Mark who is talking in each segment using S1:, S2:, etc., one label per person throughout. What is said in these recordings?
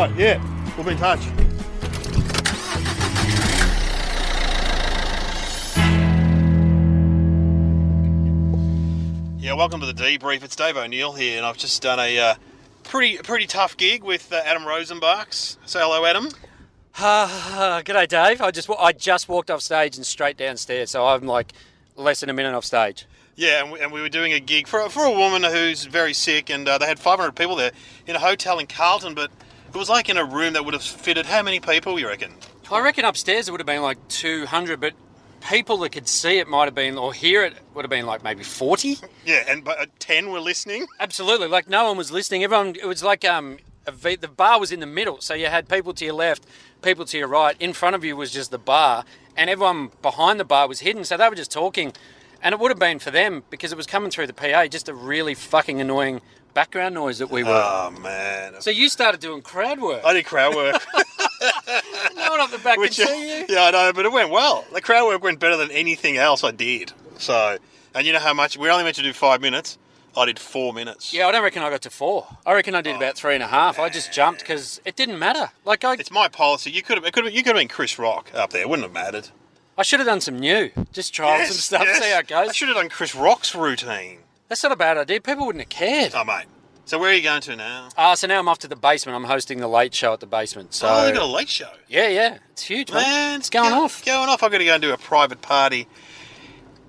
S1: right, yeah. We'll be in touch. Yeah, welcome to the Debrief. It's Dave O'Neill here, and I've just done a pretty tough gig with Adam Rozenbachs. Say hello, Adam.
S2: G'day, Dave. I just walked off stage and straight downstairs, so I'm like less than a minute off stage.
S1: Yeah, and we were doing a gig for a woman who's very sick, and they had 500 people there in a hotel in Carlton, but it was like in a room that would have fitted how many people, you reckon?
S2: I reckon upstairs it would have been like 200, but people that could see it might have been, or hear it, would have been like maybe 40.
S1: Yeah, and 10 were listening?
S2: Absolutely, like no one was listening. Everyone, it was like the bar was in the middle, so you had people to your left, people to your right. In front of you was just the bar, and everyone behind the bar was hidden, so they were just talking. And it would have been for them, because it was coming through the PA, just a really fucking annoying background noise that we were.
S1: Oh, man.
S2: So you started doing crowd work.
S1: I did crowd work.
S2: No one up the back could see you.
S1: Yeah, I know, but it went well. The crowd work went better than anything else I did. So, and you know how much, we only meant to do 5 minutes. I did 4 minutes.
S2: Yeah, I don't reckon I got to 4. I reckon I did about 3.5. I just jumped because it didn't matter. It's
S1: my policy. You could have been Chris Rock up there. It wouldn't have mattered.
S2: I should have done some new, just trials and stuff, see how it goes.
S1: I should have done Chris Rock's routine.
S2: That's not a bad idea. People wouldn't have cared.
S1: Oh, mate. So where are you going to now?
S2: So now I'm off to the basement. I'm hosting the late show at the basement. So.
S1: Oh, they've got a late show?
S2: Yeah. It's huge,
S1: man.
S2: It's going off.
S1: Going off. I've got to go and do a private party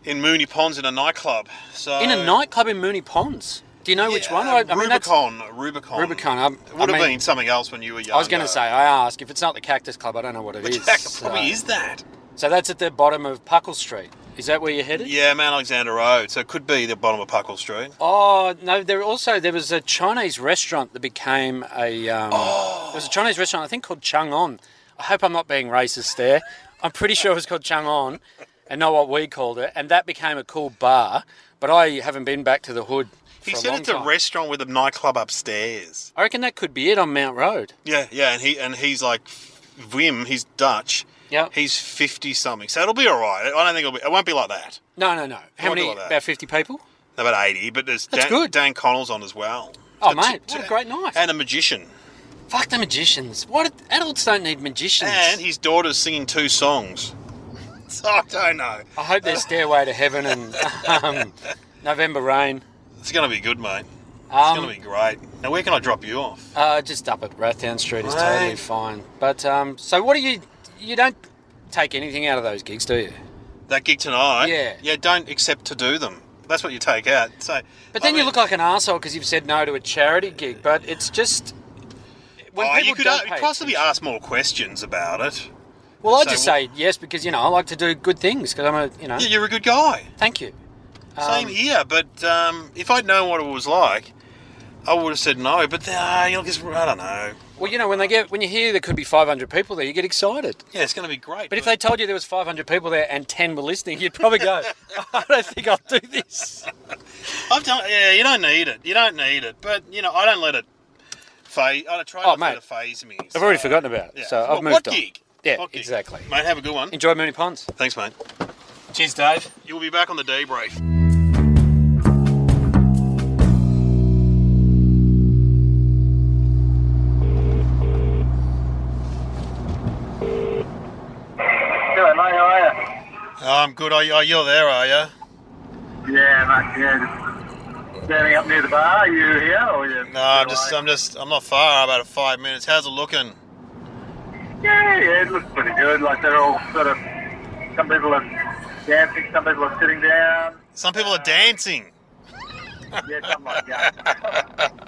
S1: in Moonee Ponds in a nightclub. So
S2: in a nightclub in Moonee Ponds? Do you know which one?
S1: Rubicon.
S2: It
S1: would have been something else when you were younger.
S2: I was going to say, I asked. If it's not the Cactus Club, I don't know what it is.
S1: What probably is that?
S2: So that's at the bottom of Puckle Street. Is that where you're headed?
S1: Yeah, Mount Alexander Road. So it could be the bottom of Puckle Street.
S2: Oh, no, there was a Chinese restaurant that became a... There was a Chinese restaurant, I think, called Chung On. I hope I'm not being racist there. I'm pretty sure it was called Chung On and not what we called it. And that became a cool bar. But I haven't been back to the hood for a long time.
S1: He said it's a restaurant with a nightclub upstairs.
S2: I reckon that could be it on Mount Road.
S1: Yeah, and he's like Wim, he's Dutch.
S2: Yeah.
S1: He's 50-something, so it'll be all right. I don't think it won't be like that.
S2: No. How many? Like about 50 people?
S1: About 80, but there's
S2: good.
S1: Dan Connell's on as well.
S2: Oh, mate, what a great night.
S1: And a magician.
S2: Fuck the magicians. Adults don't need magicians.
S1: And his daughter's singing 2 songs. So I don't know.
S2: I hope there's Stairway to Heaven and November Rain.
S1: It's going to be good, mate. It's going to be great. Now, where can I drop you off?
S2: Just up at Rathdown Street is totally fine. But, so what do you don't take anything out of those gigs, do you?
S1: That gig tonight?
S2: Yeah.
S1: Yeah, don't accept to do them. That's what you take out. So,
S2: but then you look like an arsehole because you've said no to a charity gig, but it's just...
S1: you could possibly ask more questions about it.
S2: Well, I just say yes because, I like to do good things because I'm
S1: Yeah, you're a good guy.
S2: Thank you.
S1: Same here, but if I'd known what it was like, I would have said no, but I don't know.
S2: Well, when you hear there could be 500 people there, you get excited.
S1: Yeah, it's going to be great.
S2: But if they told you there was 500 people there and 10 were listening, you'd probably go, I don't think I'll do this.
S1: You don't need it. But, I don't let it phase. I try not to let it phase me.
S2: I've already forgotten about it, so I've moved on.
S1: What gig?
S2: Yeah, exactly.
S1: Mate, have a good one.
S2: Enjoy Moonee Ponds.
S1: Thanks, mate.
S2: Cheers, Dave.
S1: You'll be back on the Debrief. I'm good. You're there, are you?
S3: Yeah, mate. Yeah, just standing up near the bar. Are you here, or you?
S1: No, I'm not far. About 5 minutes. How's it looking?
S3: Yeah, it looks pretty good. Like they're all sort of. Some people are dancing. Some people are sitting down.
S1: Some people are dancing.
S3: Yeah,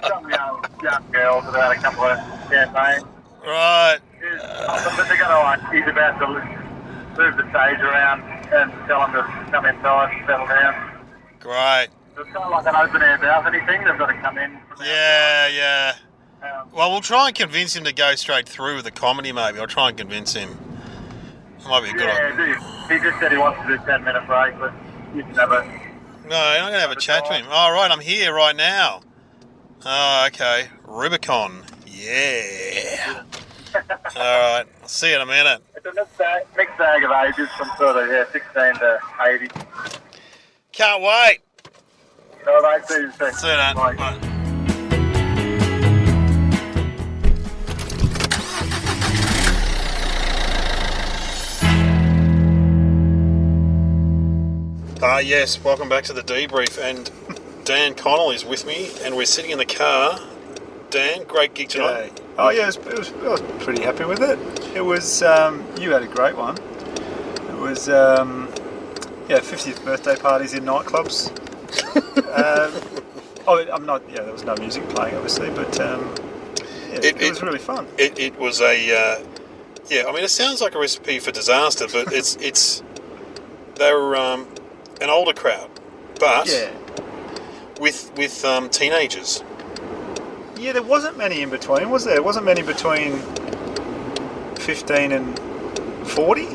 S3: some young girls with about a couple of champagne.
S1: Right.
S3: But they're going to he's about to move the stage around and tell them to come inside and settle down.
S1: Great.
S3: So it's kind of like an open air balcony thing. They've got to come in.
S1: Yeah. Well, we'll try and convince him to go straight through with the comedy, maybe. I'll try and convince him. It might be a good idea.
S3: He just said he wants to do a 10-minute break, but you can have a...
S1: No, I'm not going to have a chat to him. Oh, right, I'm here right now. Oh, okay. Rubicon. Yeah. All right. I'll see you in a minute.
S3: It's a mixed bag of ages from sort of 16 to 80.
S1: Can't wait.
S3: All right, see you soon.
S1: See you then.
S3: Bye.
S1: Bye. Yes, welcome back to the Debrief, and Dan Connell is with me, and we're sitting in the car. Dan, great gig tonight.
S4: G'day. Oh yeah, I was pretty happy with it. It was, you had a great one. It was, 50th birthday parties in nightclubs. There was no music playing obviously, but it was really fun.
S1: It was it sounds like a recipe for disaster, but they were an older crowd, but with teenagers.
S4: Yeah, there wasn't many in between, was there? There wasn't many between 15 and 40?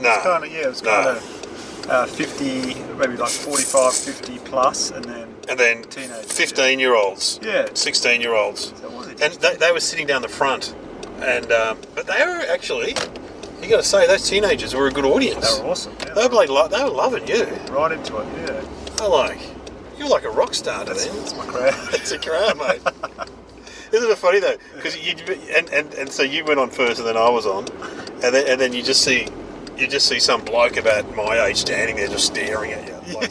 S1: No.
S4: It was kind of 50, maybe like 45, 50 plus, and then teenagers. 15-year-olds. Yeah.
S1: 16-year-olds.
S4: So
S1: and they were sitting down the front, and but they were actually, you got to say, those teenagers were a good audience.
S4: They were awesome. Yeah,
S1: they were loving you.
S4: Right into it, yeah.
S1: You're like a rock star to them.
S4: That's my crowd.
S1: It's a crowd, mate. Isn't it funny though? Because so you went on first, and then I was on, and then you just see some bloke about my age standing there just staring at you. I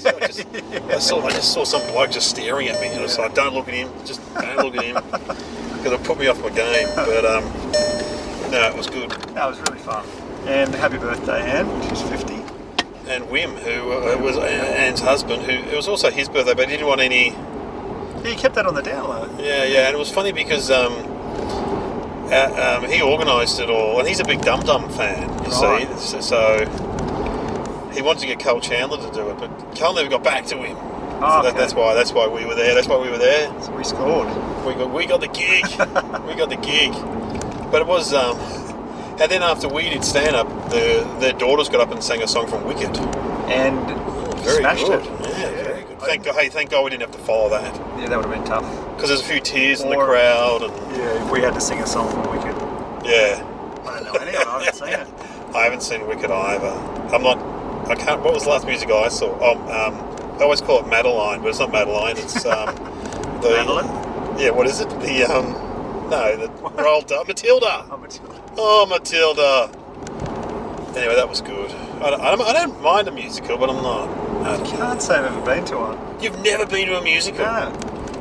S1: just saw some bloke just staring at me, and it's like, don't look at him, just don't look at him, because it put me off my game. But no, it was good.
S4: That was really fun. And happy birthday, Anne. She's 50.
S1: And Wim, who was Anne's husband, it was also his birthday, but he didn't want any.
S4: Yeah, he kept that on the down low.
S1: Yeah, and it was funny because he organised it all, and he's a big Dum Dum fan, you see. So he wanted to get Karl Chandler to do it, but Karl never got back to him.
S4: Oh,
S1: so that's why we were there.
S4: So we scored.
S1: We got the gig. We got the gig. But it was and then after we did stand up, their daughters got up and sang a song from Wicked.
S4: And
S1: very
S4: smashed
S1: good.
S4: it.
S1: Yeah, very good. Thank God we didn't have to follow that.
S4: Yeah, that would have been tough.
S1: Because there's a few tears in the crowd. And
S4: yeah, if we had to sing a song from Wicked.
S1: Yeah.
S4: I don't know any of it. I haven't seen it.
S1: I haven't seen Wicked either. What was the last musical I saw? I always call it Madeline, but it's not Madeline. It's
S4: Madeline?
S1: Yeah, what is it? The Roald Dahl. Matilda. Oh, Matilda. Anyway, that was good. I don't mind a musical, but I'm not.
S4: I can't say I've ever been to one.
S1: You've never been to a musical?
S4: No.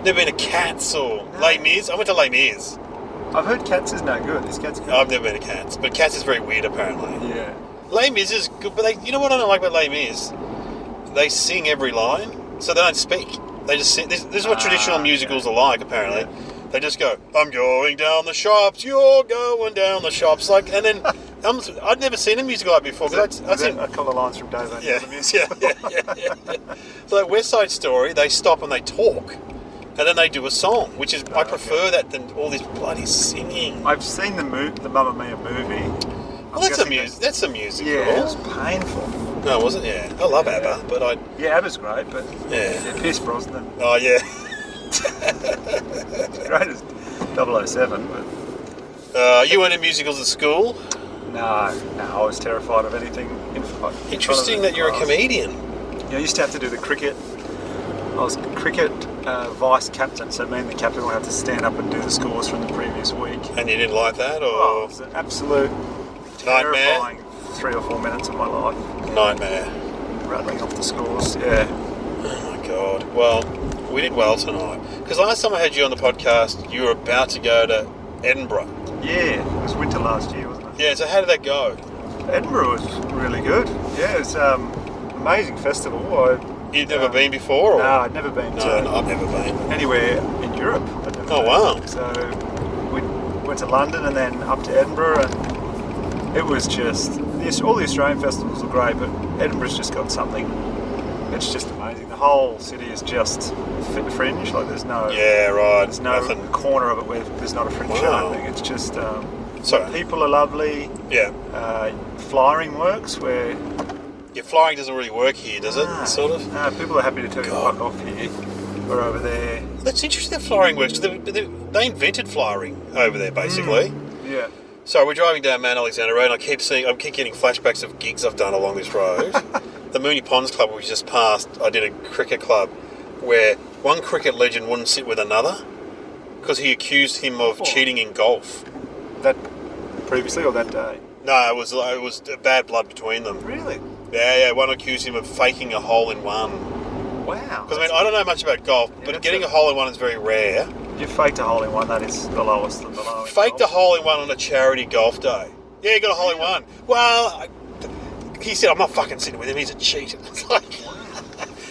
S1: Never been to Cats or Les Mis? I went to Les Mis.
S4: I've heard Cats is no good. Is Cats good?
S1: I've never been to Cats, but Cats is very weird apparently.
S4: Yeah.
S1: Les Mis is good, but you know what I don't like about Les Mis? They sing every line, so they don't speak. They just sing. This is what traditional musicals are like, apparently.
S4: Yeah.
S1: They just go, I'm going down the shops, you're going down the shops. And then, I'd never seen a musical like before.
S4: I'd seen a couple of lines from Dave.
S1: Yeah. So like West Side Story, they stop and they talk. And then they do a song, which is, I prefer that than all this bloody singing.
S4: I've seen the Mamma Mia movie.
S1: Well, that's a musical.
S4: Yeah, it was painful.
S1: No, was it? Yeah. I love ABBA, but
S4: Yeah, ABBA's great, but...
S1: Yeah.
S4: Pierce Brosnan.
S1: Oh, yeah.
S4: Great as 007, but...
S1: you went to musicals at school?
S4: No, I was terrified of anything.
S1: Interesting that you're a comedian.
S4: Yeah, I used to have to do the cricket. I was cricket vice captain, so me and the captain would have to stand up and do the scores from the previous week.
S1: And you didn't like that, or...?
S4: Oh, it was an absolute
S1: nightmare?
S4: Terrifying 3 or 4 minutes of my life.
S1: Nightmare.
S4: Rattling off the scores, yeah.
S1: Oh my God. Well, we did well tonight. Because last time I had you on the podcast, you were about to go to Edinburgh.
S4: Yeah, it was winter last year, wasn't it?
S1: Yeah, so how did that go?
S4: Edinburgh was really good. Yeah, it was amazing festival.
S1: You'd never been before? Or?
S4: No, I'd never been
S1: No, I've never been.
S4: Anywhere in Europe.
S1: Oh, wow.
S4: So we went to London and then up to Edinburgh, and it was just... all the Australian festivals are great, but Edinburgh's just got something. It's just amazing. The whole city is just fringe. Like there's no...
S1: Yeah, right.
S4: There's no corner of it where there's not a fringe show happening. It's just... people are lovely.
S1: Yeah.
S4: Flying works where...
S1: Yeah, flying doesn't really work here, does it? Sort of?
S4: No, people are happy to tell you fuck off here. We're over there.
S1: That's interesting that flying works. They invented flying over there, basically.
S4: Yeah.
S1: So we're driving down Mount Alexander Road, and I keep getting flashbacks of gigs I've done along this road. The Moonee Ponds Club we just passed, I did a cricket club where one cricket legend wouldn't sit with another because he accused him of cheating in golf.
S4: That previously or that day?
S1: No, it was bad blood between them.
S4: Really?
S1: Yeah. One accused him of faking a hole-in-one.
S4: Wow.
S1: Because, I mean, I don't know much about golf, but getting a hole-in-one is very rare.
S4: You faked a hole-in-one, that is the lowest of the low.
S1: Faked a hole-in-one on a charity golf day. Yeah, he got a hole-in-one. Well, he said, I'm not fucking sitting with him, he's a cheat. It's like...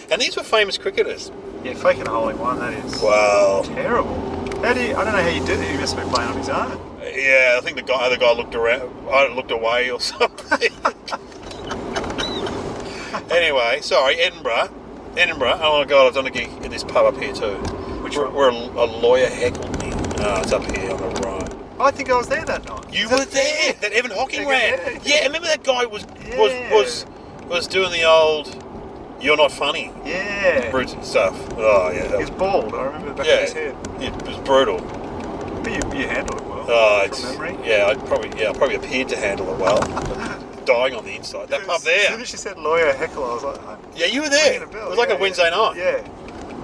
S1: And these were famous cricketers.
S4: Yeah, faking a hole-in-one, that is terrible. I don't know how you did it. He must have been playing on his own.
S1: Yeah, I think the other guy looked around. I looked away or something. Anyway, sorry, Edinburgh. Oh my God, I've done a gig at this pub up here too.
S4: Which one?
S1: Where a lawyer heckled me. Oh, it's up here on the right.
S4: I think I was there that night.
S1: You were there. That Evan Hocking ran. Yeah, remember that guy was doing the old "you're not funny" brute stuff. Oh yeah.
S4: He was bald. I remember the back of his head.
S1: It was brutal.
S4: But you handled it well.
S1: From
S4: memory.
S1: Yeah, I probably appeared to handle it well. Dying on the inside. That pub there.
S4: As soon as she said lawyer heckle, I was like,
S1: yeah, you were there. It was like a Wednesday night.
S4: Yeah.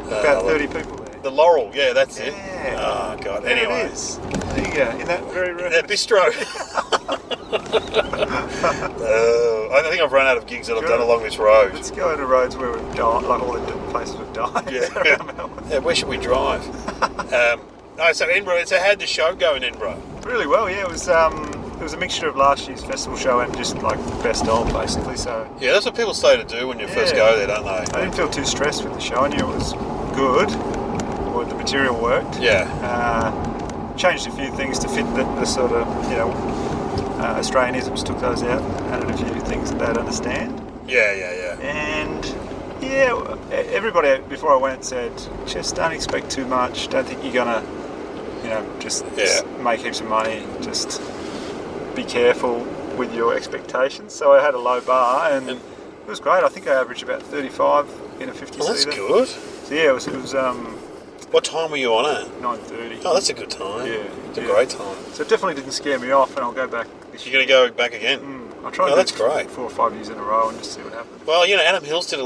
S4: About 30 people there.
S1: The Laurel, yeah, that's it.
S4: Yeah.
S1: Oh God.
S4: There
S1: Anyway,
S4: it is. There you go. In that very room.
S1: that bistro. I think I've run out of gigs that I've done along this road.
S4: Let's go to roads where we've died, like all the different places we've died.
S1: Yeah. Where should we drive? So Edinburgh. So how'd the show go in Edinburgh?
S4: Really well, yeah. It was a mixture of last year's festival show and just like best of, basically. So
S1: yeah, that's what people say to do when you first go there, don't they?
S4: I didn't feel too stressed with the show. I knew it was good, or the material worked.
S1: Yeah.
S4: Changed a few things to fit the sort of Australianisms. Took those out, added a few things that they'd understand.
S1: Yeah.
S4: And everybody before I went said, just don't expect too much. Don't think you're gonna, just make heaps of money. Just be careful with your expectations. So I had a low bar, and it was great. I think I averaged about 35 in a 50
S1: Well, that's
S4: seater.
S1: good.
S4: So yeah, it was.
S1: What time were you on at?
S4: 9:30.
S1: Oh, that's a good time.
S4: Yeah,
S1: it's a great time.
S4: So it definitely didn't scare me off, and I'll go back this
S1: year. You're going to go back again?
S4: I'll try.
S1: That's great.
S4: 4 or 5 years in a row and just see what happens.
S1: Well, Adam Hills did it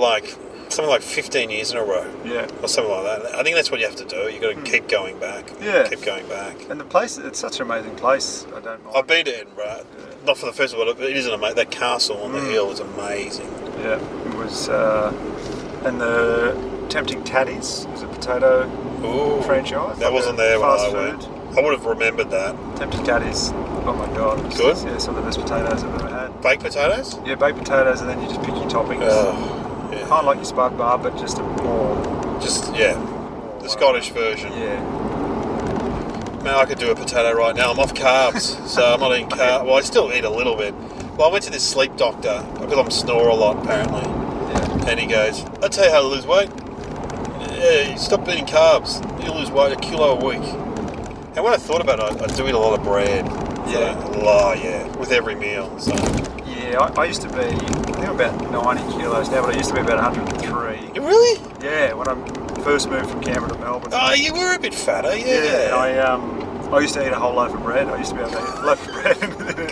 S1: something like 15 years in a row.
S4: Yeah.
S1: Or something like that. I think that's what you have to do. You've got to keep going back.
S4: Yeah.
S1: Keep going back.
S4: And the place, it's such an amazing place. I don't mind.
S1: I've been to Edinburgh. Not for the festival, but it is an amazing. That castle on the hill is amazing.
S4: Yeah. It was, and the Tempting Tatties was a potato franchise.
S1: That wasn't there when I went. I would have remembered that.
S4: Tempting Tatties. Oh my God.
S1: Good?
S4: Yeah, some of the best potatoes I've ever had.
S1: Baked potatoes?
S4: Yeah, baked potatoes, and then you just pick your toppings.
S1: Yeah.
S4: Kind of like your spud bar, but just a more...
S1: the Scottish version.
S4: Yeah.
S1: Man, I could do a potato right now. I'm off carbs, so I'm not eating carbs. Well, I still eat a little bit. Well, I went to this sleep doctor, because I'm snore a lot, apparently.
S4: Yeah.
S1: And he goes, I'll tell you how to lose weight. Yeah, you stop eating carbs. You'll lose weight, 1 kilo a week. And when I thought about it, I do eat a lot of bread.
S4: Yeah.
S1: With every meal. So.
S4: Yeah, I used to be, I think I'm about 90 kilos now, but I used to be about 103.
S1: You really?
S4: Yeah, when I first moved from Canberra to Melbourne.
S1: Oh, you were a bit fatter,
S4: Yeah, I used to eat a whole loaf of bread. I used to be able to eat a loaf of bread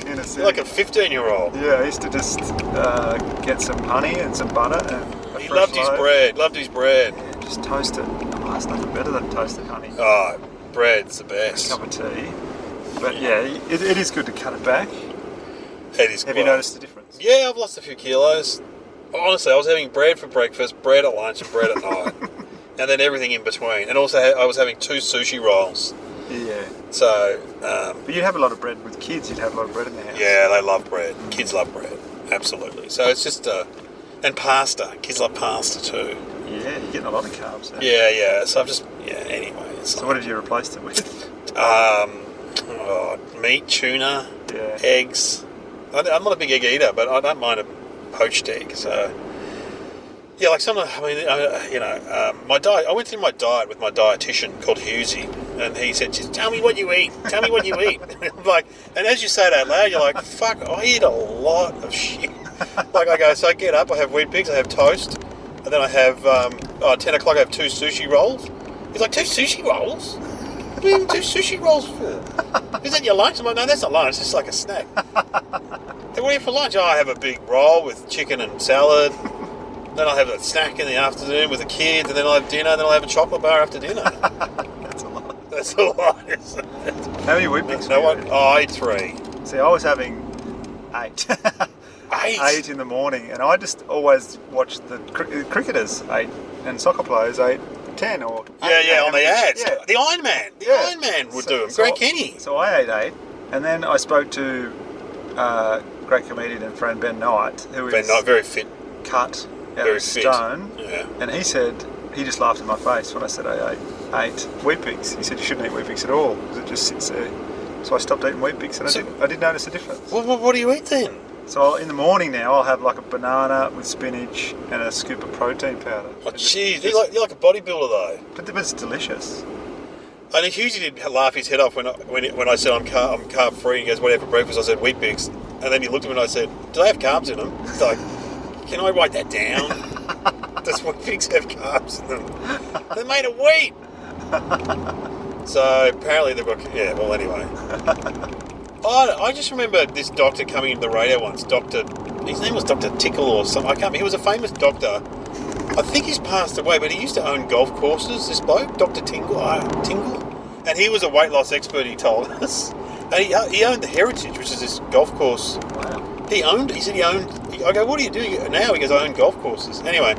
S4: in a sitting.
S1: Like a 15-year-old.
S4: Yeah, I used to just get some honey and some butter and a
S1: He
S4: fresh
S1: loved
S4: loaf.
S1: his bread.
S4: Yeah, just toast it. Oh, there's nothing better than toasted honey.
S1: Oh, bread's the best.
S4: A cup of tea. But yeah, it is good to cut it back.
S1: It is.
S4: Have you noticed the difference?
S1: Yeah, I've lost a few kilos. Honestly, I was having bread for breakfast, bread at lunch, and bread at night. And then everything in between. And also, I was having 2 sushi rolls.
S4: Yeah.
S1: So...
S4: but you'd have a lot of bread with kids. You'd have a lot of bread in the house.
S1: Yeah, they love bread. Kids love bread. Absolutely. So it's just... and pasta. Kids love pasta too.
S4: Yeah, you're getting a lot of carbs now.
S1: Yeah. So I've just... Yeah, anyway.
S4: So what have you replaced it with?
S1: Meat, tuna,
S4: Yeah.
S1: eggs. I'm not a big egg eater, but I don't mind a poached egg. So... Yeah, like my diet. I went through my diet with my dietitian called Husey, and he said, "Just tell me what you eat. Tell me what you eat." I'm like, and as you say it out loud, you're like, "Fuck, I eat a lot of shit." Like I go, so I get up, I have wheat bix, I have toast, and then I have 10 o'clock. I have 2 sushi rolls. He's like, 2 sushi rolls? What do you need 2 sushi rolls for? Is that your lunch? I'm like, no, that's not lunch. It's just like a snack. Then what do you eat for lunch? Oh, I have a big roll with chicken and salad. Then I'll have a snack in the afternoon with the kids, and then I'll have dinner, then I'll have a chocolate bar after dinner.
S4: That's a lot.
S1: That's a lot, isn't it?
S4: How many wheat bix?
S1: I eat 3.
S4: See, I was having 8.
S1: 8?
S4: 8 in the morning, and I just always watched the cricketers 8 and soccer players 8, 10 or 8,
S1: Yeah, on the ads.
S4: Yeah.
S1: The Iron Man. The Iron Man would do them. Great Kenny.
S4: So I ate 8, and then I spoke to great comedian and friend Ben Knight, who is
S1: Ben Knight, very fit.
S4: cut out
S1: Very
S4: of
S1: fit.
S4: stone,
S1: Yeah.
S4: and he said he just laughed in my face when I said I ate 8 Weet-Bix. He said you shouldn't eat Weet-Bix at all because it just sits there. So I stopped eating Weet-Bix, and I did notice a difference.
S1: What do you eat then?
S4: So in the morning now, I'll have like a banana with spinach and a scoop of protein powder.
S1: Oh, jeez. You're like a bodybuilder, though.
S4: But it's delicious.
S1: And Hughes did laugh his head off when I said I'm carb free. He goes, "What do you have for breakfast?" I said, "Weet-Bix." And then he looked at me and I said, "Do they have carbs in them?" He's like, "Can I write that down? Does Weet-Bix have carbs in them? They're made of wheat." So apparently they've got... Yeah, well, anyway. I just remember this doctor coming into the radio once. His name was Dr. Tickle or something. I can't remember. He was a famous doctor. I think he's passed away, but he used to own golf courses, this bloke, Dr. Tingle. And he was a weight loss expert, he told us. And he owned the Heritage, which is this golf course.
S4: Wow.
S1: He said he owned... I go, "What do you do now?" He goes, "I own golf courses." Anyway,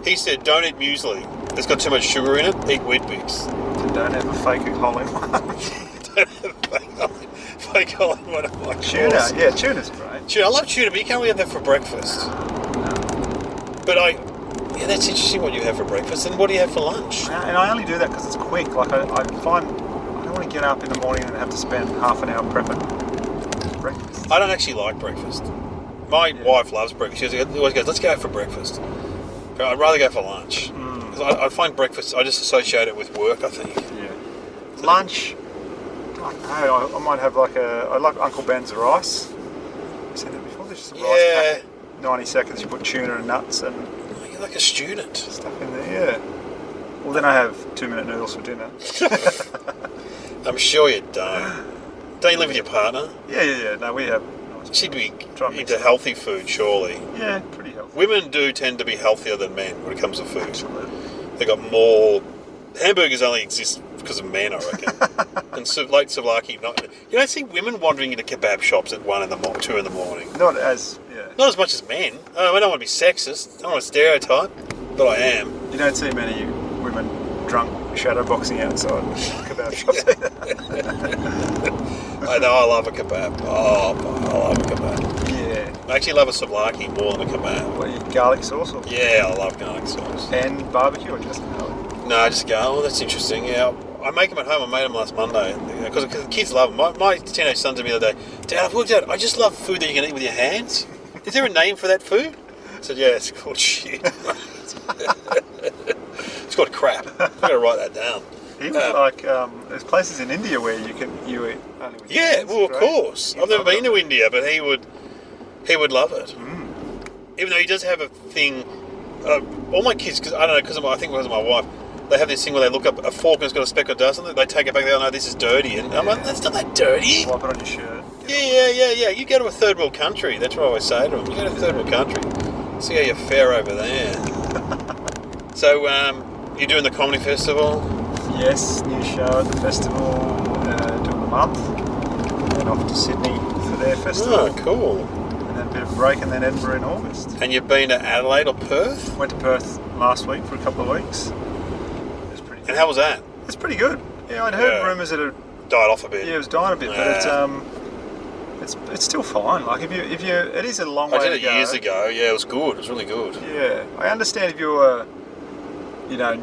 S1: he said, "Don't eat muesli. It's got too much sugar in it. Eat Weet-Bix."
S4: Don't have a fake hole-in-one.
S1: Don't have fake hole-in-one of my
S4: Tuna,
S1: course.
S4: yeah, tuna's great.
S1: Tuna, I love tuna, but you can't really have that for breakfast. But yeah, that's interesting what you have for breakfast. And what do you have for lunch?
S4: And I only do that because it's quick. Like I find I don't want to get up in the morning and have to spend half an hour prepping breakfast.
S1: I don't actually like breakfast. My wife loves breakfast. She always goes, "Let's go out for breakfast." But I'd rather go for lunch. Because I find breakfast, I just associate it with work, I think.
S4: Yeah. Lunch, I don't know, I might have I like Uncle Ben's rice. I've seen that before. There's just some rice packet. 90 seconds, you put tuna and nuts and
S1: You're like a student.
S4: stuff in there, yeah. Well, then I have 2-minute noodles for dinner.
S1: I'm sure you don't. Don't you live with your partner?
S4: Yeah. No, we have.
S1: She'd be
S4: Try and mix
S1: into
S4: it up.
S1: healthy food, surely.
S4: Yeah, pretty healthy.
S1: Women do tend to be healthier than men when it comes to food.
S4: Absolutely.
S1: They got more... Hamburgers only exist because of men, I reckon. And late souvlaki, you don't see women wandering into kebab shops at 1 in the morning, 2 in the morning.
S4: Not as, yeah.
S1: Not as much as men. I don't want to be sexist. I don't want to stereotype, but I am.
S4: You don't see many women drunk shadowboxing outside kebab shops either.
S1: I know, I love a kebab. Oh, I love a kebab.
S4: Yeah.
S1: I actually love a souvlaki more than a kebab.
S4: What, you garlic sauce or?
S1: Yeah, I love garlic sauce.
S4: And barbecue or just garlic?
S1: No, just garlic. Oh, that's interesting. Yeah, I make them at home. I made them last Monday because the kids love them. My teenage son said to me the other day, "Dad, I've worked out. I just love food that you can eat with your hands. Is there a name for that food?" I said, "Yeah, it's called shit. It's called crap. I've got to write that down."
S4: He was there's places in India where you eat only with your
S1: Yeah,
S4: hands,
S1: well, of
S4: right?
S1: course. I've never been to India, but he would love it. Even though he does have a thing. All my kids, because I don't know, I think because of my wife, they have this thing where they look up a fork and it's got a speck of dust on it. They take it back. They go, "No, this is dirty," and I'm like, "That's not that dirty."
S4: Wipe it on your shirt.
S1: Yeah. You go to a third world country. That's what I always say to them. You go to a third world country. See how you fare over there. So, you're doing the comedy festival?
S4: Yes, new show at the festival, doing a month. And off to Sydney for their festival.
S1: Oh, cool.
S4: And then a bit of a break, and then Edinburgh in August.
S1: And you've been to Adelaide or Perth?
S4: Went to Perth last week for a couple of weeks. It was pretty good.
S1: And how was that?
S4: It's pretty good. Yeah, I'd heard rumours that it
S1: Died off a bit.
S4: it was dying a bit, but it's still fine. Like if you it is a long way to go.
S1: I did it years ago. Yeah, it was good. It was really good.
S4: Yeah, I understand if you're a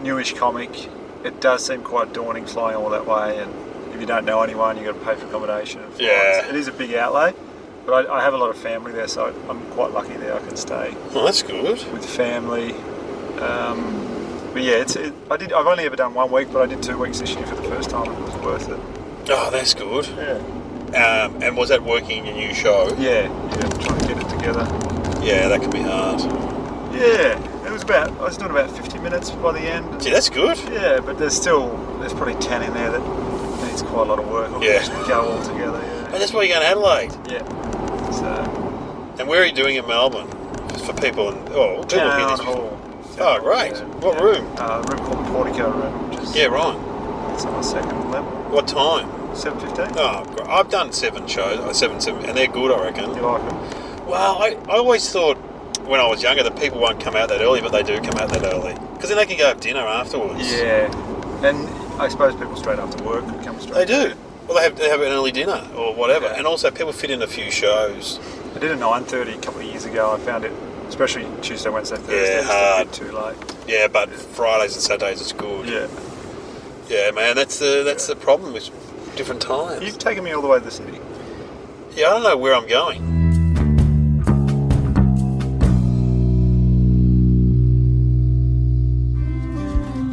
S4: newish comic, it does seem quite daunting flying all that way, and if you don't know anyone, you've got to pay for accommodation and flights.
S1: Yeah.
S4: It is a big outlay, but I have a lot of family there, so I'm quite lucky there. I can stay
S1: Oh, that's good.
S4: with family. But yeah, I've only ever done 1 week, but I did 2 weeks this year for the first time. It was worth it.
S1: Oh, that's good.
S4: Yeah.
S1: And was that working your new show?
S4: Yeah, trying to get it together.
S1: Yeah, that can be hard.
S4: Yeah, I was doing about 50 minutes by the end.
S1: Gee, that's good.
S4: Yeah, but there's probably 10 in there that needs quite a lot of work. Or
S1: Yeah.
S4: just go all together, yeah.
S1: Oh, that's why you're going to Adelaide.
S4: Yeah. So,
S1: And where are you doing in Melbourne? Just for people people hear
S4: Town
S1: this.
S4: Hall.
S1: Oh, great.
S4: Yeah.
S1: What room?
S4: A room called the Portico Room, which is
S1: Yeah, right.
S4: it's on the second level.
S1: What time?
S4: 7:15?
S1: Oh, great. I've done 7 shows, 7, and they're good, I reckon.
S4: You like them?
S1: Well, I always thought when I was younger that people won't come out that early, but they do come out that early. Because then they can go have dinner afterwards.
S4: Yeah. And I suppose people straight after work could come straight.
S1: They do. Well, they have an early dinner or whatever.
S4: Yeah.
S1: And also people fit in a few shows.
S4: I did a 9:30 a couple of years ago. I found it, especially Tuesday, Wednesday, Thursday,
S1: Yeah,
S4: it's
S1: hard.
S4: a bit too late.
S1: Yeah, but Fridays and Saturdays it's good.
S4: Yeah.
S1: Yeah, man, that's the problem with different times.
S4: You've taken me all the way to the city.
S1: Yeah, I don't know where I'm going.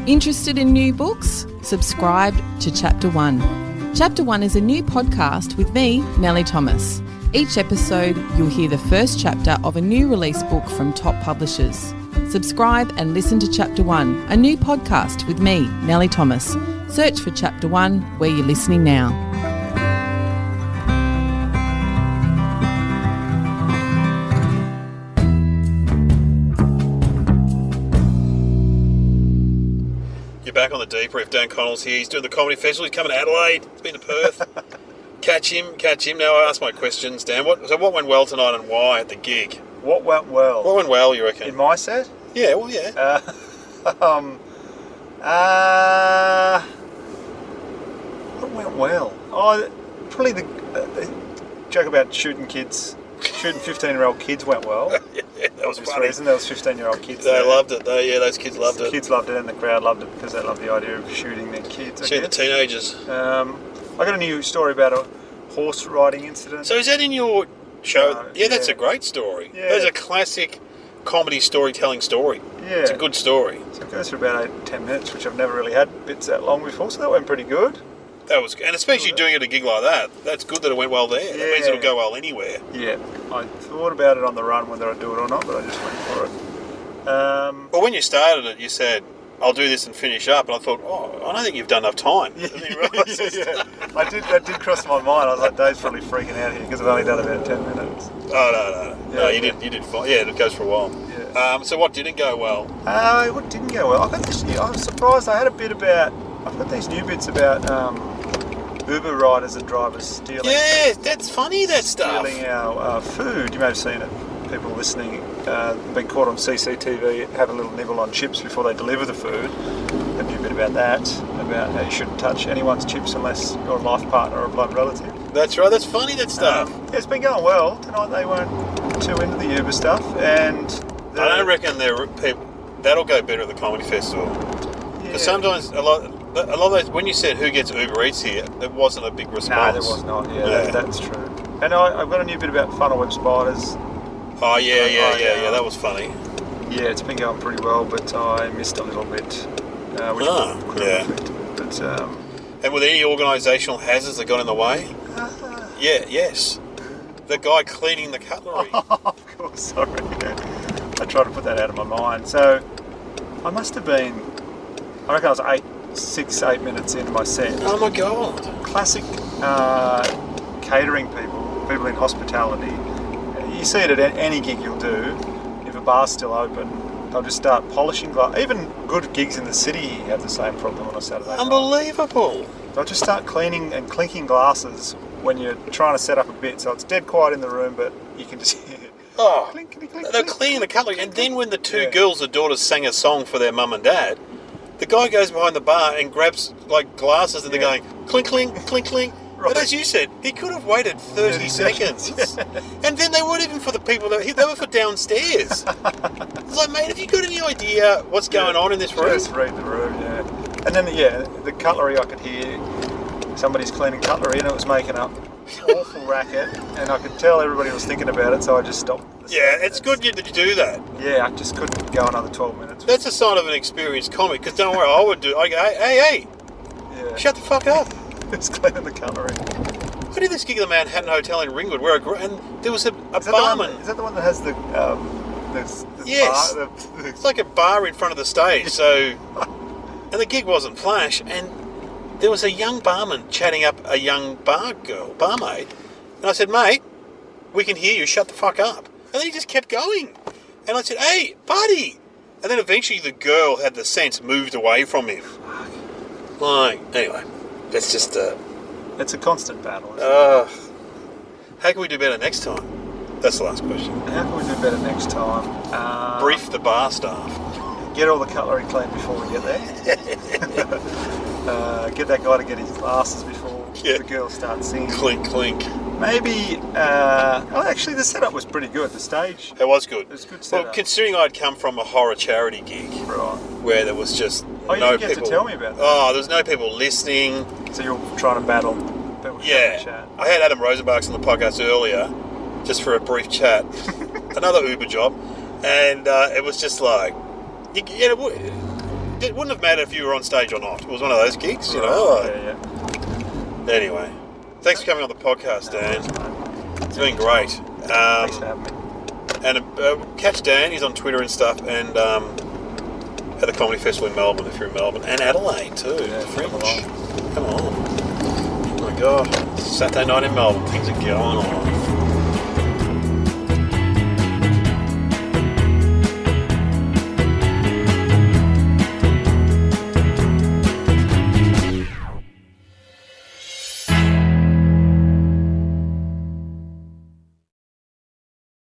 S5: Interested in new books? Subscribe to Chapter 1. Chapter 1 is a new podcast with me, Nellie Thomas. Each episode, you'll hear the first chapter of a new release book from top publishers. Subscribe and listen to Chapter 1, a new podcast with me, Nellie Thomas. Search for Chapter 1 where you're listening now.
S1: You're back on the Debrief. Dan Connell's here. He's doing the comedy festival. He's coming to Adelaide. He's been to Perth. Catch him. Now I ask my questions, Dan. What went well tonight and why at the gig?
S4: What went well?
S1: What went well, you reckon?
S4: In my set?
S1: Yeah, well, yeah.
S4: What went well? Oh, probably the joke about shooting 15-year-old kids went well.
S1: Yeah, that was
S4: Obvious
S1: funny.
S4: reason, there was 15-year-old kids
S1: They
S4: there.
S1: loved it. Those kids loved
S4: The
S1: it.
S4: kids loved it and the crowd loved it because they love the idea of shooting their kids. I
S1: Seeing the
S4: guess.
S1: teenagers.
S4: I got a new story about a horse riding incident.
S1: So is that in your show?
S4: No,
S1: Yeah, that's
S4: yeah.
S1: a great story.
S4: Yeah.
S1: That's a classic comedy storytelling story.
S4: Yeah.
S1: It's a good story.
S4: So it goes for about 8-10 minutes, which I've never really had bits that long before, so that went pretty good.
S1: That was, and especially doing it at a gig like that. That's good that it went well there. That means
S4: Yeah.
S1: it'll go well anywhere.
S4: Yeah, I thought about it on the run whether I'd do it or not, but I just went for it.
S1: Well, when you started it, you said, "I'll do this and finish up," and I thought, "Oh, I don't think you've done enough time."
S4: Yeah,
S1: And then you realise
S4: that did cross my mind. I was like, Dave's probably freaking out here because I've only done about 10 minutes.
S1: Oh no,
S4: Yeah,
S1: you did fine. Yeah, it goes for a while.
S4: Yeah.
S1: So what didn't go well?
S4: What didn't go well? I was surprised. I had a bit about. I've got these new bits about Uber riders and drivers stealing.
S1: Yeah, that's funny. That stuff.
S4: Stealing our food. You may have seen it. People listening been caught on CCTV have a little nibble on chips before they deliver the food. A new bit about that, about how you shouldn't touch anyone's chips unless you're a life partner or a blood relative.
S1: That's right. That's funny. That stuff.
S4: Yeah, it's been going well. Tonight they weren't too into the Uber stuff, and
S1: I don't reckon that'll go better at the comedy festival. Because sometimes a lot of those, when you said who gets Uber Eats here, there wasn't a big response.
S4: No, there was not. Yeah, that's true. And I've got a new bit about funnel web spiders.
S1: Oh yeah, that was funny.
S4: Yeah, it's been going pretty well, but I missed a little bit, which could have affected. But
S1: And were there any organisational hazards that got in the way? Yes. The guy cleaning the cutlery.
S4: of course, sorry. I tried to put that out of my mind. So I must have been. I reckon I was 8 minutes into my set.
S1: Oh my god.
S4: Classic catering people in hospitality. You see it at any gig you'll do. If a bar's still open, they'll just start polishing glass. Even good gigs in the city have the same problem on a Saturday night.
S1: Unbelievable.
S4: They'll just start cleaning and clinking glasses when you're trying to set up a bit. So it's dead quiet in the room, but you can just hear
S1: Oh,
S4: clinkety,
S1: they're
S4: clink.
S1: cleaning the cutlery. And then when the two
S4: Yeah.
S1: girls, the daughters, sang a song for their mum and dad, the guy goes behind the bar and grabs like glasses and they're going clink, clink, clink, clink.
S4: Right.
S1: But as you said, he could have waited 30 seconds. And then they weren't even for the people, they were for downstairs. It's like, mate, have you got any idea what's going on in this room?
S4: Just read the room, yeah. And then, the cutlery, I could hear somebody's cleaning cutlery and it was making up awful racket, and I could tell everybody was thinking about it, so I just stopped.
S1: Yeah, it's good that you do that.
S4: Yeah, I just couldn't go another 12 minutes.
S1: That's a sign of an experienced comic, because don't worry, I would do, I go, hey,
S4: Yeah.
S1: shut the fuck up.
S4: It's cleaning the cutlery.
S1: I did this gig at the Manhattan Hotel in Ringwood, and there was a
S4: Is
S1: barman.
S4: that the one that has the
S1: Yes.
S4: bar,
S1: It's like a bar in front of the stage, so... And the gig wasn't flash, and there was a young barman chatting up a young barmaid, and I said, mate, we can hear you, shut the fuck up. And then he just kept going. And I said, hey, buddy! And then eventually the girl had the sense moved away from him. Like, anyway, that's just
S4: It's a constant battle. Isn't it?
S1: How can we do better next time? That's the last question.
S4: How can we do better next time?
S1: Brief the bar staff.
S4: Get all the cutlery clean before we get there. Get that guy to get his glasses before the girls start singing.
S1: Clink, clink.
S4: Maybe, actually the setup was pretty good. The stage.
S1: It was good.
S4: It was good setup.
S1: Well, considering I'd come from a horror charity gig,
S4: Right.
S1: where there was just
S4: You
S1: no
S4: didn't get
S1: people.
S4: to tell me about that.
S1: Oh, there was no people listening.
S4: So you're trying to battle people
S1: Yeah,
S4: chat.
S1: I had Adam Rozenbachs on the podcast earlier, just for a brief chat. Another Uber job, and it was just like, it wouldn't have mattered if you were on stage or not. It was one of those gigs, you know.
S4: Yeah.
S1: Anyway, thanks for coming on the podcast, Dan. It's been great.
S4: Thanks for having me.
S1: And catch Dan. He's on Twitter and stuff, and at the Comedy Festival in Melbourne, if you're in Melbourne, and Adelaide too.
S4: Yeah,
S1: Fringe.
S4: come along.
S1: Come on. Oh my God. Saturday night in Melbourne. Things are going on.